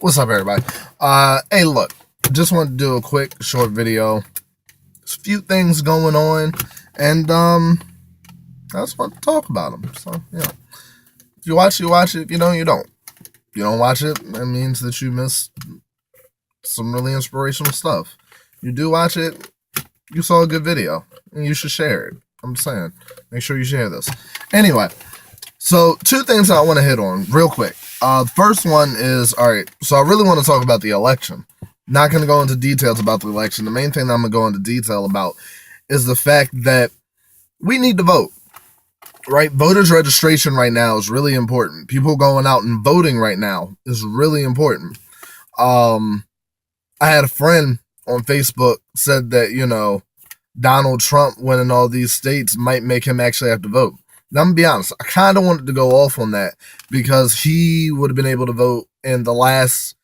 What's up, everybody? Hey, look, just wanted to do a quick, short video. There's a few things going on, and I just want to talk about them. So, if you watch, you watch it. If you don't, you don't. If you don't watch it, that means that you missed some really inspirational stuff. You do watch it, you saw a good video, and you should share it. I'm just saying, make sure you share this. Anyway, so two things I want to hit on real quick. The first one is, all right, so I really want to talk about the election. Not going to go into details about the election. The main thing that I'm going to go into detail about is the fact that we need to vote, right? Voters registration right now is really important. People going out and voting right now is really important. I had a friend on Facebook said that, Donald Trump winning all these states might make him actually have to vote. Now, I'm going to be honest, I kind of wanted to go off on that because he would have been able to vote in the last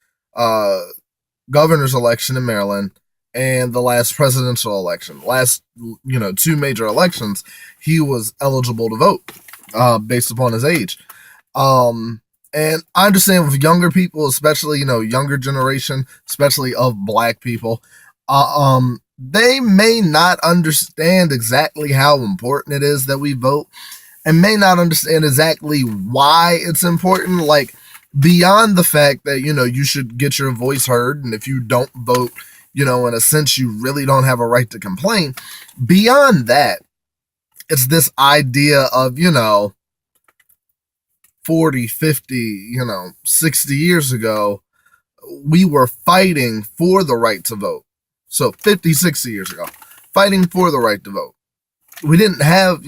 governor's election in Maryland and the last presidential election. Last, two major elections, he was eligible to vote based upon his age. And I understand with younger people, especially, younger generation, especially of black people, they may not understand exactly how important it is that we vote and may not understand exactly why it's important. Like, beyond the fact that, you should get your voice heard. And if you don't vote, in a sense, you really don't have a right to complain. Beyond that, it's this idea of, 40, 50, 60 years ago, we were fighting for the right to vote. So 50, 60 years ago, fighting for the right to vote. We didn't have,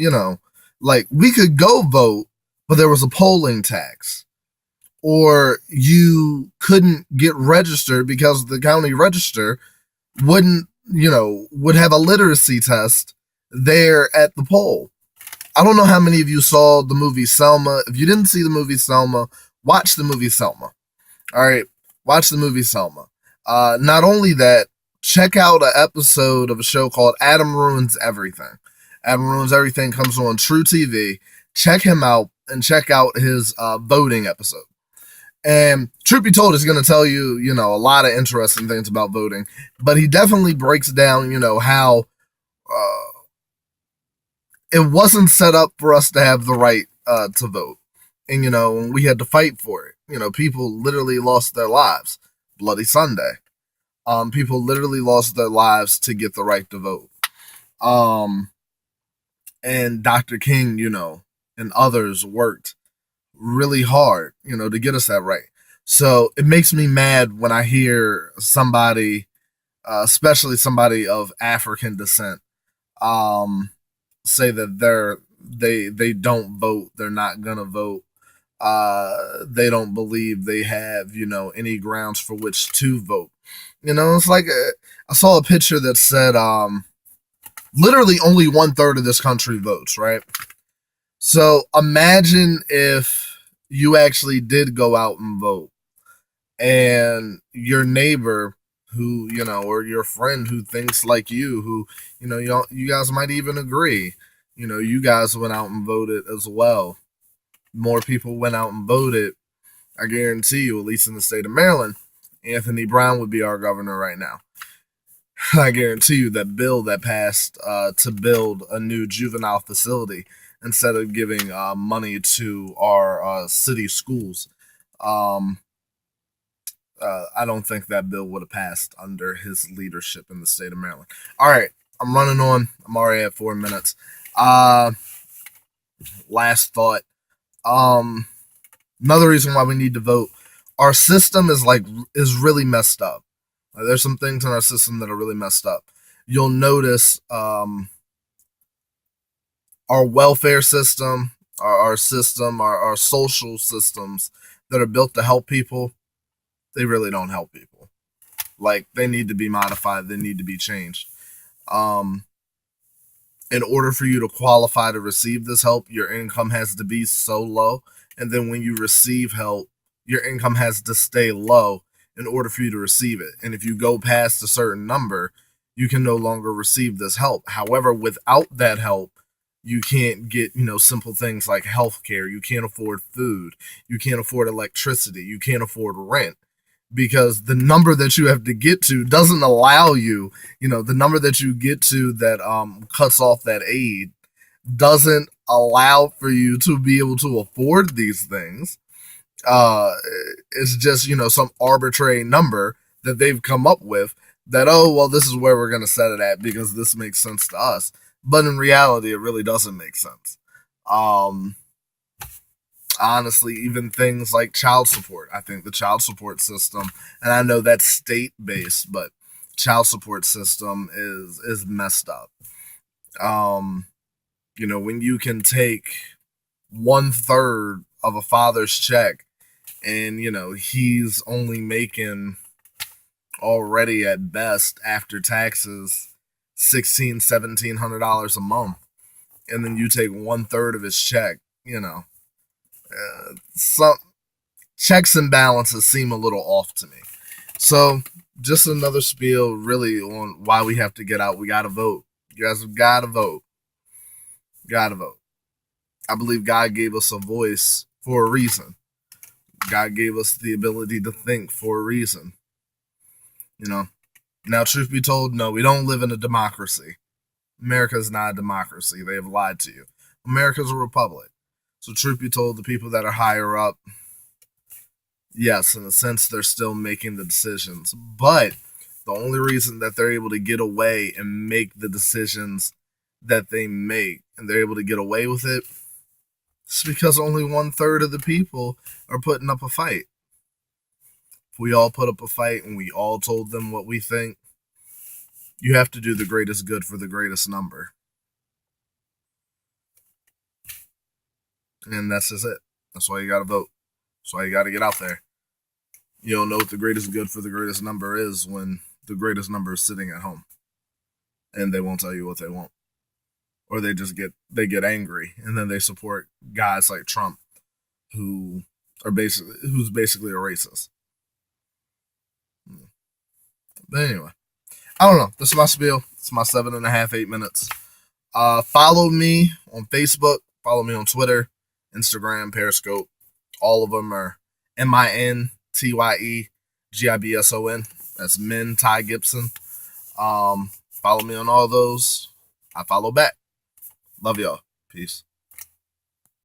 we could go vote, but there was a polling tax. Or you couldn't get registered because the county register would have a literacy test there at the poll. I don't know how many of you saw the movie Selma. If you didn't see the movie Selma, watch the movie Selma. All right, watch the movie Selma. Not only that, check out an episode of a show called Adam Ruins Everything. Adam Ruins Everything comes on True TV. Check him out and check out his voting episode. And truth be told, he's going to tell you, a lot of interesting things about voting. But he definitely breaks down, how it wasn't set up for us to have the right to vote. And, we had to fight for it. People literally lost their lives. Bloody Sunday. People literally lost their lives to get the right to vote. And Dr. King, and others worked really hard, to get us that right. So it makes me mad when I hear somebody, especially somebody of African descent, say that they don't vote, they're not gonna vote, they don't believe they have, any grounds for which to vote. It's like I saw a picture that said, literally only 1/3 of this country votes, right? So imagine if you actually did go out and vote and your neighbor who, or your friend who thinks like you, who, you guys might even agree, you guys went out and voted as well. More people went out and voted. I guarantee you, at least in the state of Maryland, Anthony Brown would be our governor right now. I guarantee you that bill that passed to build a new juvenile facility instead of giving money to our city schools, I don't think that bill would have passed under his leadership in the state of Maryland. All right, I'm running on. I'm already at 4 minutes. Last thought. Another reason why we need to vote. Our system is really messed up. There's some things in our system that are really messed up. You'll notice our welfare system, our system, our social systems that are built to help people, they really don't help people. Like, they need to be modified. They need to be changed. In order for you to qualify to receive this help, your income has to be so low. And then when you receive help, your income has to stay low in order for you to receive it. And if you go past a certain number, you can no longer receive this help. However, without that help, you can't get, simple things like healthcare. You can't afford food. You can't afford electricity. You can't afford rent. because the number that you have to get to doesn't allow you, the number that you get to that cuts off that aid doesn't allow for you to be able to afford these things. Uh, it's just, some arbitrary number that they've come up with that, oh, well, this is where we're going to set it at because this makes sense to us. But in reality, it really doesn't make sense. Honestly, even things like child support. I think the child support system, and I know that's state based, but child support system is messed up. When you can take 1/3 of a father's check and he's only making already at best after taxes $1,600-$1,700 a month, and then you take 1/3 of his check, some checks and balances seem a little off to me. So just another spiel really on why we have to get out. We gotta vote. You guys have gotta vote. Gotta vote. I believe God gave us a voice for a reason. God gave us the ability to think for a reason. Now, truth be told, no, we don't live in a democracy. America is not a democracy. They have lied to you. America is a republic. So, truth be told, the people that are higher up, yes, in a sense, they're still making the decisions. But the only reason that they're able to get away and make the decisions that they make, and they're able to get away with it, is because only 1/3 of the people are putting up a fight. If we all put up a fight and we all told them what we think, you have to do the greatest good for the greatest number. And that's just it. That's why you got to vote. That's why you got to get out there. You don't know what the greatest good for the greatest number is when the greatest number is sitting at home and they won't tell you what they want. Or they get angry and then they support guys like Trump who's basically a racist. But anyway, I don't know. This is my spiel. It's my 7.5, 8 minutes. Follow me on Facebook. Follow me on Twitter, Instagram, Periscope. All of them are MINTYEGIBSON. That's Min Ty Gibson. Follow me on all those. I follow back. Love y'all. Peace.